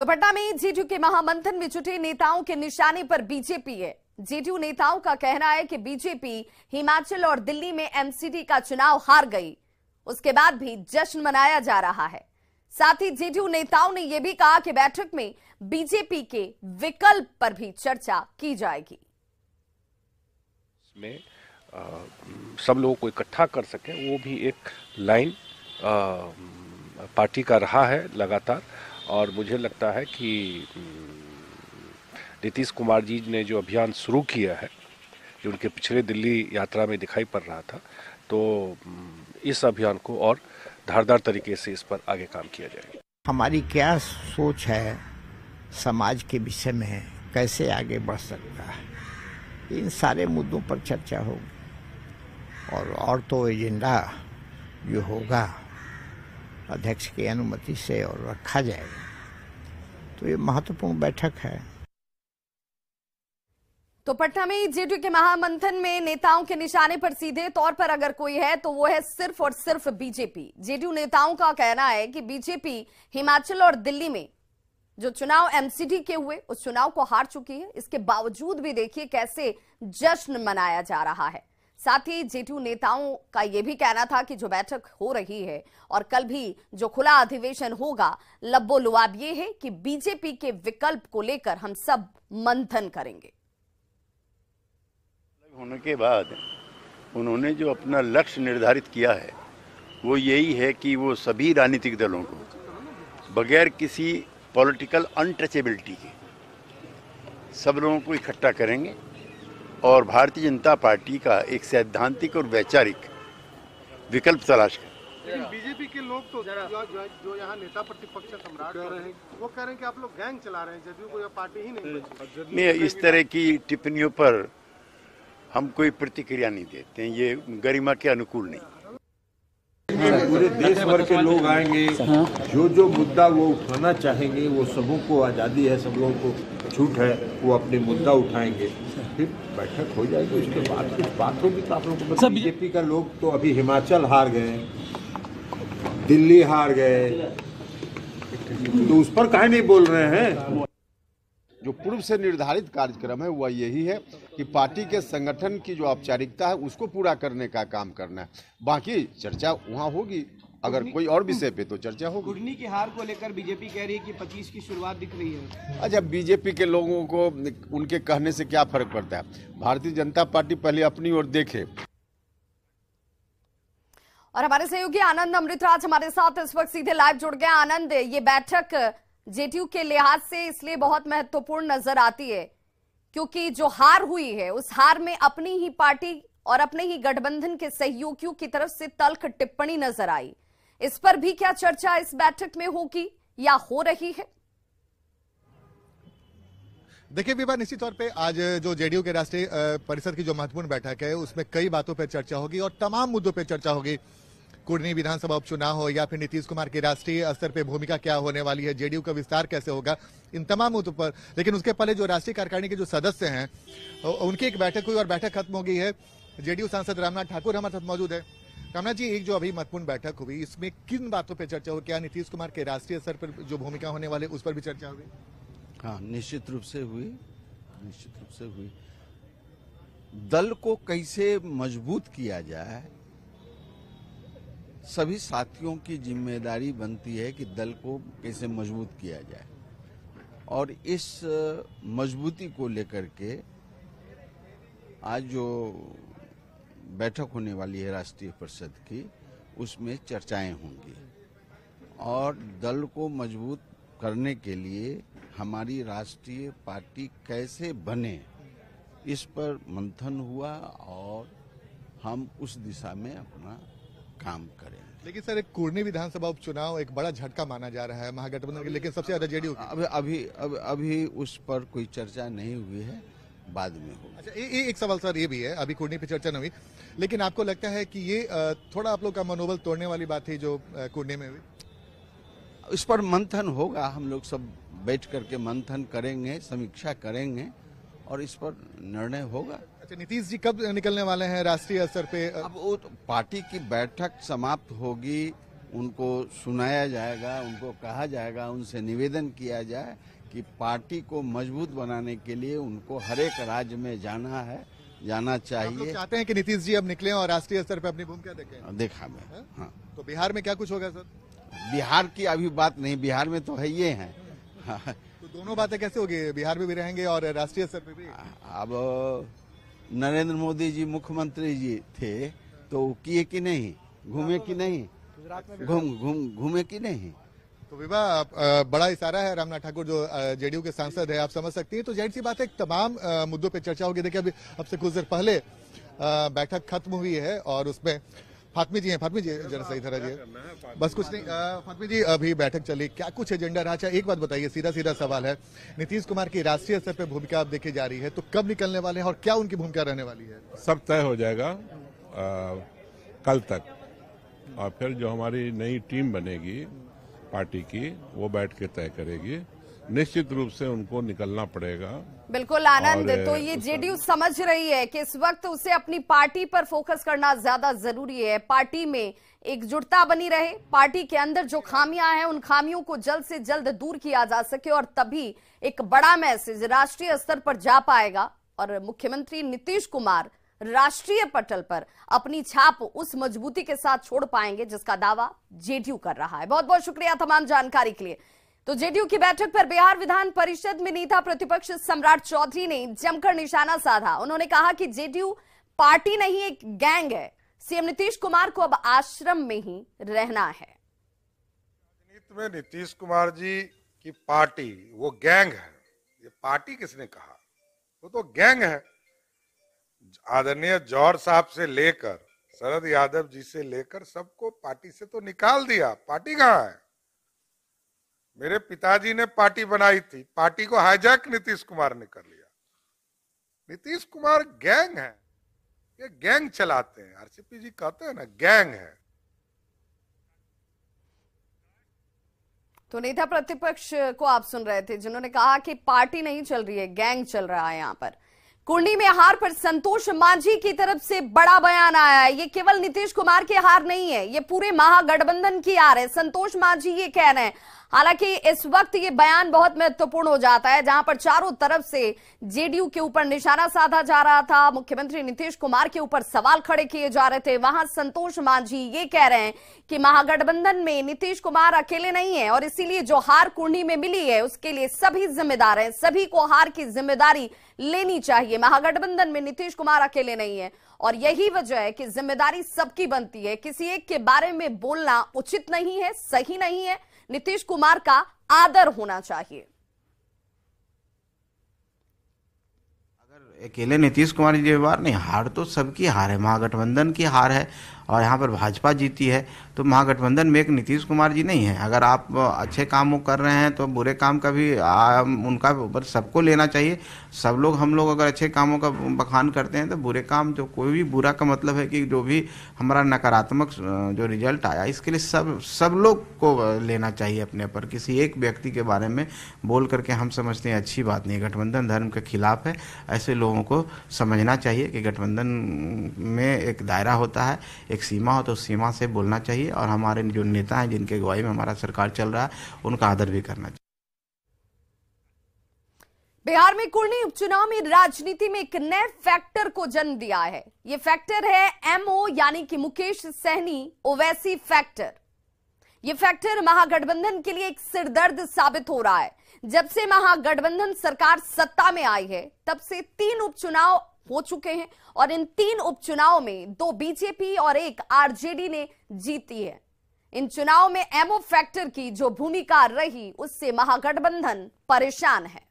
पटना में जेडीयू के महामंथन में जुटे नेताओं के निशाने पर बीजेपी है। जेडीयू नेताओं का कहना है कि बीजेपी हिमाचल और दिल्ली में एमसीडी का चुनाव हार गई, उसके बाद भी जश्न मनाया जा रहा है। साथ ही जेडीयू नेताओं ने यह भी कहा कि बैठक में बीजेपी के विकल्प पर भी चर्चा की जाएगी। इसमें सब लोगों को इकट्ठा कर सके, वो भी एक लाइन पार्टी का रहा है लगातार। और मुझे लगता है कि नीतीश कुमार जी ने जो अभियान शुरू किया है, जो उनके पिछले दिल्ली यात्रा में दिखाई पड़ रहा था, तो इस अभियान को और धारदार तरीके से इस पर आगे काम किया जाएगा। हमारी क्या सोच है समाज के विषय में, कैसे आगे बढ़ सकता है, इन सारे मुद्दों पर चर्चा होगी। और तो एजेंडा जो होगा अध्यक्ष की अनुमति से और रखा जाएगा। तो ये महत्वपूर्ण बैठक है। तो पटना में जेडीयू के महामंथन में नेताओं के निशाने पर सीधे तौर पर अगर कोई है तो वो है सिर्फ और सिर्फ बीजेपी। जेडीयू नेताओं का कहना है कि बीजेपी हिमाचल और दिल्ली में जो चुनाव एमसीडी के हुए उस चुनाव को हार चुकी है। इसके बावजूद भी देखिए कैसे जश्न मनाया जा रहा है। साथ ही जेडीयू नेताओं का यह भी कहना था कि जो बैठक हो रही है और कल भी जो खुला अधिवेशन होगा, लब्बो लुआब ये है कि बीजेपी के विकल्प को लेकर हम सब मंथन करेंगे। होने के बाद उन्होंने जो अपना लक्ष्य निर्धारित किया है वो यही है कि वो सभी राजनीतिक दलों को बगैर किसी पॉलिटिकल अनटचेबिलिटी के सब लोगों को इकट्ठा करेंगे और भारतीय जनता पार्टी का एक सैद्धांतिक और वैचारिक विकल्प तलाश करें। लेकिन बीजेपी के लोग तो जो यहाँ नेता प्रतिपक्ष सम्राट कह रहे हैं, वो कह रहे हैं कि आप लोग गैंग चला रहे हैं, जेडीयू को यह पार्टी ही नहीं। इस तरह की टिप्पणियों पर हम कोई प्रतिक्रिया नहीं देते हैं, ये गरिमा के अनुकूल नहीं। पूरे देश भर के लोग आएंगे, जो मुद्दा वो उठाना चाहेंगे वो सबों को आज़ादी है, सब लोगों को छूट है, वो अपने मुद्दा उठाएंगे, फिर बैठक हो जाएगी। उसके बाद कुछ बात होगी तो आप लोगों को। बीजेपी का लोग तो अभी हिमाचल हार गए, दिल्ली हार गए, तो उस पर काहे नहीं बोल रहे हैं। जो पूर्व से निर्धारित कार्यक्रम है वह यही है कि पार्टी के संगठन की जो औपचारिकता है उसको पूरा करने का काम करना है। बाकी चर्चा वहाँ होगी, अगर कोई और विषय पे तो चर्चा होगी। कुर्नी की हार को लेकर बीजेपी कह रही है कि 25 की शुरुआत दिख रही है। अच्छा, बीजेपी के लोगों को उनके कहने से क्या फर्क पड़ता है? भारतीय जनता पार्टी पहले अपनी ओर देखे। और हमारे सहयोगी आनंद अमृतराज हमारे साथ इस वक्त सीधे लाइव जुड़ गए। आनंद, ये बैठक जेडीयू के लिहाज से इसलिए बहुत महत्वपूर्ण नजर आती है क्योंकि जो हार हुई है उस हार में अपनी ही पार्टी और अपने ही गठबंधन के सहयोगियों की तरफ से तल्ख टिप्पणी नजर आई। इस पर भी क्या चर्चा इस बैठक में होगी या हो रही है? देखिए विभा, निश्चित तौर पे आज जो जेडीयू के राष्ट्रीय परिषद की जो महत्वपूर्ण बैठक है उसमें कई बातों पर चर्चा होगी और तमाम मुद्दों पर चर्चा होगी। कुर्नी विधानसभा उपचुनाव हो या फिर नीतीश कुमार की राष्ट्रीय स्तर पे भूमिका क्या होने वाली है, जेडीयू का विस्तार कैसे होगा, इन तमाम मुद्दों पर। लेकिन उसके पहले जो राष्ट्रीय कार्यकारिणी के जो सदस्य हैं उनकी एक बैठक हुई और बैठक खत्म हो गई है। जेडीयू सांसद रामनाथ ठाकुर हमारे साथ मौजूद है। रामनाथ जी, एक जो अभी महत्वपूर्ण बैठक हुई इसमें किन बातों पर चर्चा हो? क्या नीतीश कुमार के राष्ट्रीय स्तर पर जो भूमिका होने वाले उस पर भी चर्चा हुई? हाँ, निश्चित रूप से हुई। दल को कैसे मजबूत किया जाए, सभी साथियों की जिम्मेदारी बनती है कि दल को कैसे मजबूत किया जाए। और इस मजबूती को लेकर के आज जो बैठक होने वाली है राष्ट्रीय परिषद की, उसमें चर्चाएं होंगी और दल को मजबूत करने के लिए हमारी राष्ट्रीय पार्टी कैसे बने, इस पर मंथन हुआ और हम उस दिशा में अपना काम करें। लेकिन सर, एक कुर्नी विधानसभा उपचुनाव एक बड़ा झटका माना जा रहा है महागठबंधन के, लेकिन सबसे ज्यादा जेडीयू। अभी उस पर कोई चर्चा नहीं हुई है, बाद में होगी। अच्छा, एक सवाल सर ये भी है, अभी कुर्नी पे चर्चा नहीं हुई, लेकिन आपको लगता है कि ये थोड़ा आप लोग का मनोबल तोड़ने वाली बात थी जो कुर्नी में हुई? इस पर मंथन होगा, हम लोग सब बैठ करके मंथन करेंगे, समीक्षा करेंगे और इस पर निर्णय होगा। अच्छा, नीतीश जी कब निकलने वाले हैं राष्ट्रीय स्तर पे? अब वो तो पार्टी की बैठक समाप्त होगी, उनको सुनाया जाएगा, उनको कहा जाएगा, उनसे निवेदन किया जाए कि पार्टी को मजबूत बनाने के लिए उनको हर एक राज्य में जाना चाहिए। आप लोग चाहते हैं कि नीतीश जी अब निकले और राष्ट्रीय स्तर पर अपनी भूमिका देखें? देखा मैं, हाँ। तो बिहार में क्या कुछ होगा सर? बिहार की अभी बात नहीं, बिहार में तो है ये है। हाँ। तो दोनों बातें कैसे होगी? बिहार में भी रहेंगे और राष्ट्रीय स्तर पर भी? अब नरेंद्र मोदी जी मुख्यमंत्री जी थे तो किए कि नहीं, घूमे कि नहीं, घूमे कि नहीं? तो विवाह बड़ा इशारा है रामनाथ ठाकुर जो जेडीयू के सांसद है, आप समझ सकती हैं। तो जाहिर सी बात है तमाम मुद्दों पे चर्चा होगी। देखिए अभी अब से कुछ देर पहले बैठक खत्म हुई है और उसमें फातमी जी हैं। फातमी जी जरा सही तरह जी, बस कुछ नहीं। फातमी जी अभी बैठक चली, क्या कुछ एजेंडा रहा? अच्छा एक बात बताइए, सीधा सीधा सवाल है, नीतीश कुमार की राष्ट्रीय स्तर पर भूमिका अब देखी जा रही है, तो कब निकलने वाले हैं और क्या उनकी भूमिका रहने वाली है? सब तय हो जाएगा कल तक, और फिर जो हमारी नई टीम बनेगी पार्टी की वो बैठ के तय करेगी। निश्चित रूप से उनको निकलना पड़ेगा। बिल्कुल आनंद, तो ये जेडीयू समझ रही है कि इस वक्त उसे अपनी पार्टी पर फोकस करना ज्यादा जरूरी है। पार्टी में एकजुटता बनी रहे, पार्टी के अंदर जो खामियां हैं उन खामियों को जल्द से जल्द दूर किया जा सके और तभी एक बड़ा मैसेज राष्ट्रीय स्तर पर जा पाएगा और मुख्यमंत्री नीतीश कुमार राष्ट्रीय पटल पर अपनी छाप उस मजबूती के साथ छोड़ पाएंगे जिसका दावा जेडीयू कर रहा है। बहुत बहुत शुक्रिया तमाम जानकारी के लिए। तो जेडीयू की बैठक पर बिहार विधान परिषद में नेता प्रतिपक्ष सम्राट चौधरी ने जमकर निशाना साधा। उन्होंने कहा कि जेडीयू पार्टी नहीं एक गैंग है। सीएम नीतीश कुमार को अब आश्रम में ही रहना है। राजनीति में नीतीश कुमार जी की पार्टी वो गैंग है। ये पार्टी किसने कहा? वो तो गैंग है। आदरणीय जौहर साहब से लेकर शरद यादव जी से लेकर सबको पार्टी से तो निकाल दिया। पार्टी कहाँ है? मेरे पिताजी ने पार्टी बनाई थी, पार्टी को हाईजैक नीतीश कुमार ने कर लिया। नीतीश कुमार गैंग है, ये गैंग चलाते हैं। आरसीपी जी कहते हैं ना गैंग है। तो नेता प्रतिपक्ष को आप सुन रहे थे जिन्होंने कहा कि पार्टी नहीं चल रही है, गैंग चल रहा है। यहां पर कुंडी में हार पर संतोष मांझी की तरफ से बड़ा बयान आया है। ये केवल नीतीश कुमार की हार नहीं है, ये पूरे महागठबंधन की हार है। संतोष मांझी ये कह रहे हैं। हालांकि इस वक्त ये बयान बहुत महत्वपूर्ण हो जाता है जहां पर चारों तरफ से जेडीयू के ऊपर निशाना साधा जा रहा था, मुख्यमंत्री नीतीश कुमार के ऊपर सवाल खड़े किए जा रहे थे। वहां संतोष मांझी ये कह रहे हैं कि महागठबंधन में नीतीश कुमार अकेले नहीं है और इसीलिए जो हार कुंडी में मिली है उसके लिए सभी जिम्मेदार हैं, सभी को हार की जिम्मेदारी लेनी चाहिए। महागठबंधन में नीतीश कुमार अकेले नहीं है और यही वजह है कि जिम्मेदारी सबकी बनती है। किसी एक के बारे में बोलना उचित नहीं है, सही नहीं है। नीतीश कुमार का आदर होना चाहिए। अगर अकेले नीतीश कुमार जी बार नहीं, हार तो सबकी हार है, महागठबंधन की हार है और यहाँ पर भाजपा जीती है तो महागठबंधन में एक नीतीश कुमार जी नहीं है। अगर आप अच्छे काम कर रहे हैं तो बुरे काम का भी उनका ऊपर सबको लेना चाहिए। सब लोग हम लोग अगर अच्छे कामों का बखान करते हैं तो बुरे काम, जो कोई भी बुरा का मतलब है कि जो भी हमारा नकारात्मक जो रिजल्ट आया इसके लिए सब लोग को लेना चाहिए अपने पर। किसी एक व्यक्ति के बारे में बोल करके हम समझते हैं अच्छी बात नहीं, गठबंधन धर्म के खिलाफ है। ऐसे लोगों को समझना चाहिए कि गठबंधन में एक दायरा होता है, एक सीमा हो तो उस सीमा से बोलना चाहिए और हमारे जो नेता हैं जिनके अगुवाई में हमारा सरकार चल रहा है उनका आदर भी करना चाहिए। बिहार में कुर्नी उपचुनाव में राजनीति में एक नए फैक्टर को जन्म दिया है। यह फैक्टर है एमओ यानी कि मुकेश सहनी ओवैसी फैक्टर। यह फैक्टर महागठबंधन के लिए एक सिरदर्द साबित हो रहा है। जब से महागठबंधन सरकार सत्ता में आई है तब से 3 उपचुनाव हो चुके हैं और इन 3 उपचुनाव में 2 बीजेपी और 1 आरजेडी ने जीती है। इन चुनाव में एमओ फैक्टर की जो भूमिका रही उससे महागठबंधन परेशान है।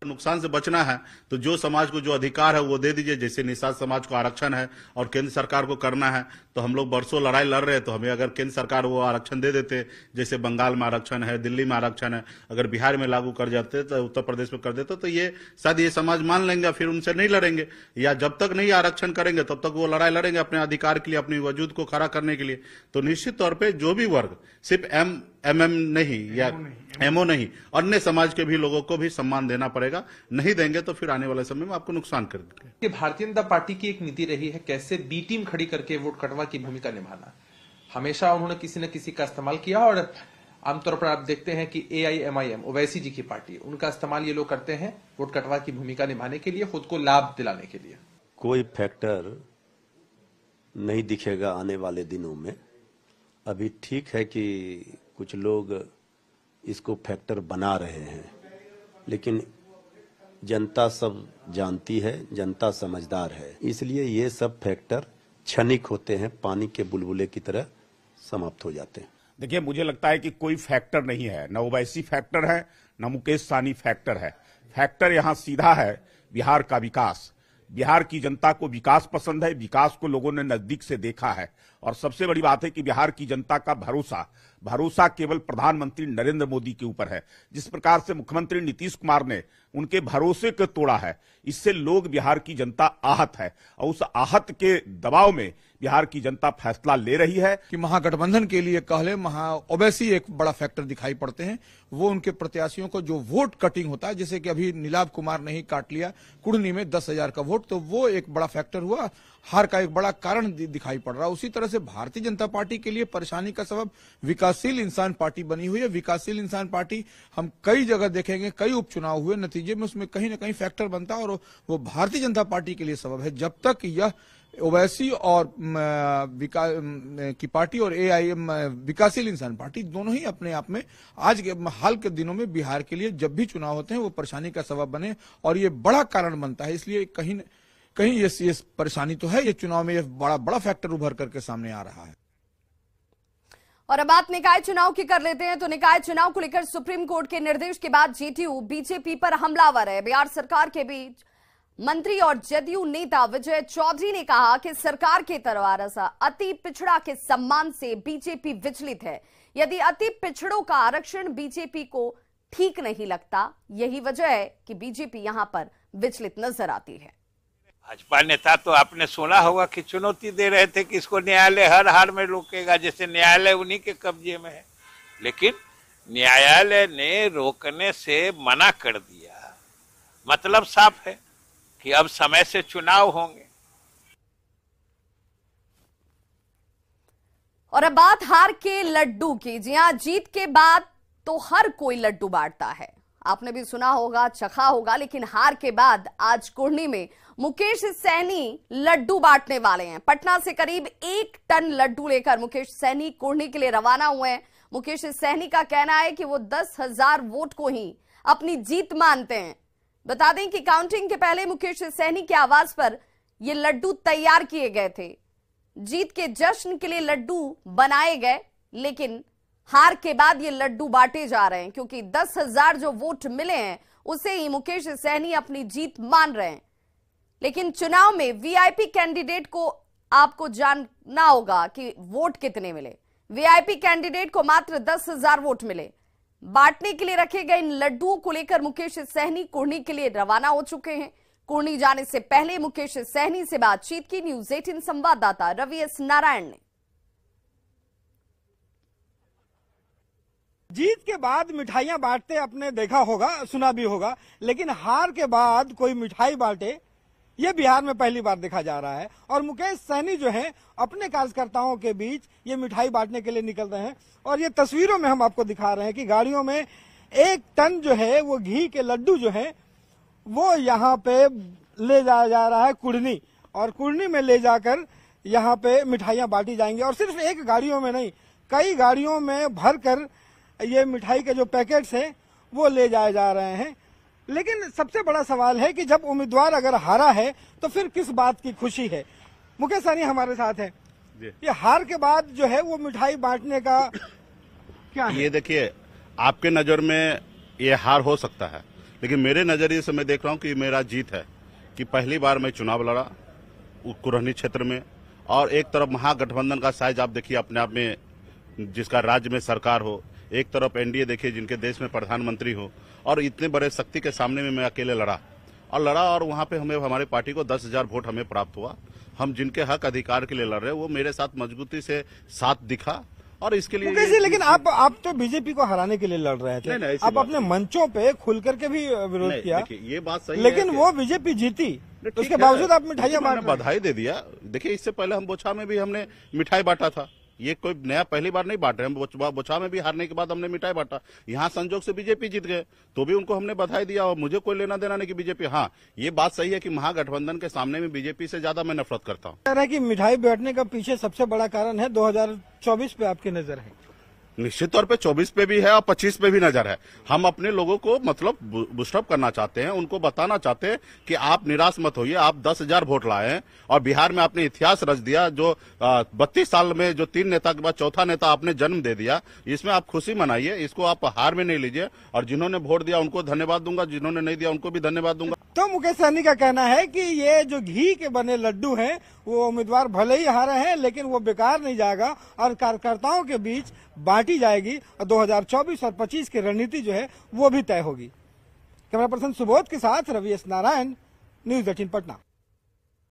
नुकसान से बचना है तो जो समाज को जो अधिकार है वो दे दीजिए। जैसे निषाद समाज को आरक्षण है और केंद्र सरकार को करना है तो हम लोग बरसों लड़ाई लड़ रहे हैं, तो हमें अगर केंद्र सरकार वो आरक्षण दे देते, जैसे बंगाल में आरक्षण है, दिल्ली में आरक्षण है, अगर बिहार में लागू कर जाते तो उत्तर प्रदेश में कर देते तो ये शायद ये समाज मान लेंगे, फिर उनसे नहीं लड़ेंगे। या जब तक नहीं आरक्षण करेंगे तब तक वो लड़ाई लड़ेंगे अपने अधिकार के लिए, अपनी वजूद को खड़ा करने के लिए। तो निश्चित तौर पर जो भी वर्ग सिर्फ एमएम नहीं या एमओ नहीं, अन्य समाज के भी लोगों को भी सम्मान देना पड़ेगा। नहीं देंगे तो फिर आने वाले समय में आपको नुकसान कर देंगे। भारतीय जनता पार्टी की एक नीति रही है कैसे बी टीम खड़ी करके वोट कटवा की भूमिका निभाना। हमेशा उन्होंने किसी न किसी का इस्तेमाल किया और आमतौर पर आप देखते हैं कि AIMIM ओवैसी जी की पार्टी, उनका इस्तेमाल ये लोग करते हैं वोट कटवा की भूमिका निभाने के लिए, खुद को लाभ दिलाने के लिए। कोई फैक्टर नहीं दिखेगा आने वाले दिनों में। अभी ठीक है कि कुछ लोग इसको फैक्टर बना रहे हैं, लेकिन जनता सब जानती है, जनता समझदार है, इसलिए ये सब फैक्टर क्षणिक होते हैं, पानी के बुलबुले की तरह समाप्त हो जाते हैं। देखिए, मुझे लगता है कि कोई फैक्टर नहीं है, न ओवैसी फैक्टर है, न मुकेश सहनी फैक्टर है। फैक्टर यहाँ सीधा है बिहार का विकास। बिहार की जनता को विकास पसंद है, विकास को लोगों ने नजदीक से देखा है, और सबसे बड़ी बात है कि बिहार की जनता का भरोसा केवल प्रधानमंत्री नरेंद्र मोदी के ऊपर है। जिस प्रकार से मुख्यमंत्री नीतीश कुमार ने उनके भरोसे को तोड़ा है, इससे लोग, बिहार की जनता आहत है, और उस आहत के दबाव में बिहार की जनता फैसला ले रही है कि महागठबंधन के लिए कहले ओवैसी एक बड़ा फैक्टर दिखाई पड़ते हैं। वो उनके प्रत्याशियों को जो वोट कटिंग होता है, जैसे कि अभी नीलाभ कुमार ने ही काट लिया कुढ़नी में 10,000 का वोट, तो वो एक बड़ा फैक्टर हुआ, हार का एक बड़ा कारण दिखाई पड़ रहा। उसी तरह से भारतीय जनता पार्टी के लिए परेशानी का सबब विकासशील इंसान पार्टी बनी हुई है। विकासशील इंसान पार्टी हम कई जगह देखेंगे, कई उपचुनाव हुए, नतीजे में उसमें कहीं ना कहीं फैक्टर बनता है, और वो भारतीय जनता पार्टी के लिए सबब है। जब तक यह ओवैसी और की पार्टी और AIM विकासशील इंसान पार्टी दोनों ही अपने आप में आज के हाल के दिनों में बिहार के लिए जब भी चुनाव होते हैं वो परेशानी का सबब बने, और ये बड़ा कारण बनता है। इसलिए कहीं ये परेशानी तो है, ये चुनाव में ये बड़ा फैक्टर उभर करके सामने आ रहा है। और अब बात निकाय चुनाव की कर लेते हैं। तो निकाय चुनाव को लेकर सुप्रीम कोर्ट के निर्देश के बाद JTU बीजेपी पर हमलावर है। बिहार सरकार के बीच मंत्री और जदयू नेता विजय चौधरी ने कहा कि सरकार के तरवारसा अति पिछड़ा के सम्मान से बीजेपी विचलित है। यदि अति पिछड़ों का आरक्षण बीजेपी को ठीक नहीं लगता, यही वजह है कि बीजेपी यहां पर विचलित नजर आती है। भाजपा नेता तो आपने सुना होगा कि चुनौती दे रहे थे कि इसको न्यायालय हर हाल में रोकेगा, जैसे न्यायालय उन्हीं के कब्जे में है, लेकिन न्यायालय ने रोकने से मना कर दिया। मतलब साफ है कि अब समय से चुनाव होंगे। और अब बात हार के लड्डू की। जी हां, जीत के बाद तो हर कोई लड्डू बांटता है, आपने भी सुना होगा, चखा होगा, लेकिन हार के बाद आज कुढ़नी में मुकेश सहनी लड्डू बांटने वाले हैं। पटना से करीब 1 टन लड्डू लेकर मुकेश सहनी कुढ़नी के लिए रवाना हुए हैं। मुकेश सहनी का कहना है कि वो 10,000 वोट को ही अपनी जीत मानते हैं। बता दें कि काउंटिंग के पहले मुकेश सहनी के आवाज पर ये लड्डू तैयार किए गए थे। जीत के जश्न के लिए लड्डू बनाए गए, लेकिन हार के बाद ये लड्डू बांटे जा रहे हैं, क्योंकि 10,000 जो वोट मिले हैं उसे ही मुकेश सहनी अपनी जीत मान रहे हैं। लेकिन चुनाव में VIP कैंडिडेट को आपको जानना होगा कि वोट कितने मिले। VIP कैंडिडेट को मात्र 10,000 वोट मिले। बांटने के लिए रखे गए इन लड्डुओं को लेकर मुकेश सहनी कुढ़नी के लिए रवाना हो चुके हैं। कुढ़नी जाने से पहले मुकेश सहनी से बातचीत की न्यूज 18 संवाददाता रवि एस नारायण ने। जीत के बाद मिठाइयां बांटते आपने देखा होगा, सुना भी होगा, लेकिन हार के बाद कोई मिठाई बांटे ये बिहार में पहली बार देखा जा रहा है। और मुकेश सहनी जो है अपने कार्यकर्ताओं के बीच ये मिठाई बांटने के लिए निकल रहे हैं, और ये तस्वीरों में हम आपको दिखा रहे हैं कि गाड़ियों में 1 टन जो है वो घी के लड्डू जो है वो यहाँ पे ले जाया जा रहा है कुढ़नी, और कुढ़नी में ले जाकर यहाँ पे मिठाइयां बांटी जाएंगी। और सिर्फ एक गाड़ियों में नहीं, कई गाड़ियों में भरकर ये मिठाई के जो पैकेट्स हैं वो ले जाए जा रहे हैं। लेकिन सबसे बड़ा सवाल है कि जब उम्मीदवार अगर हारा है तो फिर किस बात की खुशी है। मुकेश सहनी हमारे साथ है। ये हार के बाद जो है वो मिठाई बांटने का क्या है? ये देखिए, आपके नजर में ये हार हो सकता है, लेकिन मेरे नजरिए से मैं देख रहा हूँ कि मेरा जीत है कि पहली बार मैं चुनाव लड़ा कुढ़नी क्षेत्र में, और एक तरफ महागठबंधन का साइज आप देखिए अपने आप में, जिसका राज्य में सरकार हो, एक तरफ NDA देखिए जिनके देश में प्रधानमंत्री हो, और इतने बड़े शक्ति के सामने में मैं अकेले लड़ा और वहाँ पे हमें, हमारी पार्टी को 10,000 वोट हमें प्राप्त हुआ। हम जिनके हक अधिकार के लिए लड़ रहे वो मेरे साथ मजबूती से साथ दिखा, और इसके लिए लेकिन आप तो बीजेपी को हराने के लिए लड़ रहे थे। नहीं, आप अपने मंचों पे खुल करके भी विरोध किया, ये बात सही लेकिन वो बीजेपी जीती, उसके बावजूद आप मिठाइयां बांट, बधाई दे दिया। देखिए, इससे पहले हम बोछा में भी हमने मिठाई बांटा था, ये कोई नया पहली बार नहीं बांट रहे हैं। बोछा में भी हारने के बाद हमने मिठाई बांटा, यहाँ संजोग से बीजेपी जीत गए तो भी उनको हमने बधाई दिया और मुझे कोई लेना देना नहीं कि बीजेपी। हाँ, ये बात सही है कि महागठबंधन के सामने में बीजेपी से ज्यादा मैं नफरत करता हूँ। कह रहा है कि मिठाई बांटने का पीछे सबसे बड़ा कारण है 2024 पे आपकी नजर है? निश्चित तौर पे 24 पे भी है और 25 पे भी नजर है। हम अपने लोगों को मतलब बूस्टअप करना चाहते हैं, उनको बताना चाहते हैं कि आप निराश मत होइए। आप 10,000 वोट लाए हैं और बिहार में आपने इतिहास रच दिया। जो 32 साल में जो 3 नेता के बाद चौथा नेता आपने जन्म दे दिया, इसमें आप खुशी मनाइए, इसको आप हार में नहीं लीजिए। और जिन्होंने वोट दिया उनको धन्यवाद दूंगा, जिन्होंने नहीं दिया उनको भी धन्यवाद दूंगा। तो मुकेश सहनी का कहना है कि ये जो घी के बने लड्डू हैं वो उम्मीदवार भले ही हारे हैं लेकिन वो बेकार नहीं जाएगा और कार्यकर्ताओं के बीच बांटी जाएगी और 2024 और 25 की रणनीति जो है वो भी तय होगी। कैमरा पर्सन सुबोध के साथ रवि एस नारायण, न्यूज़ 18 पटना।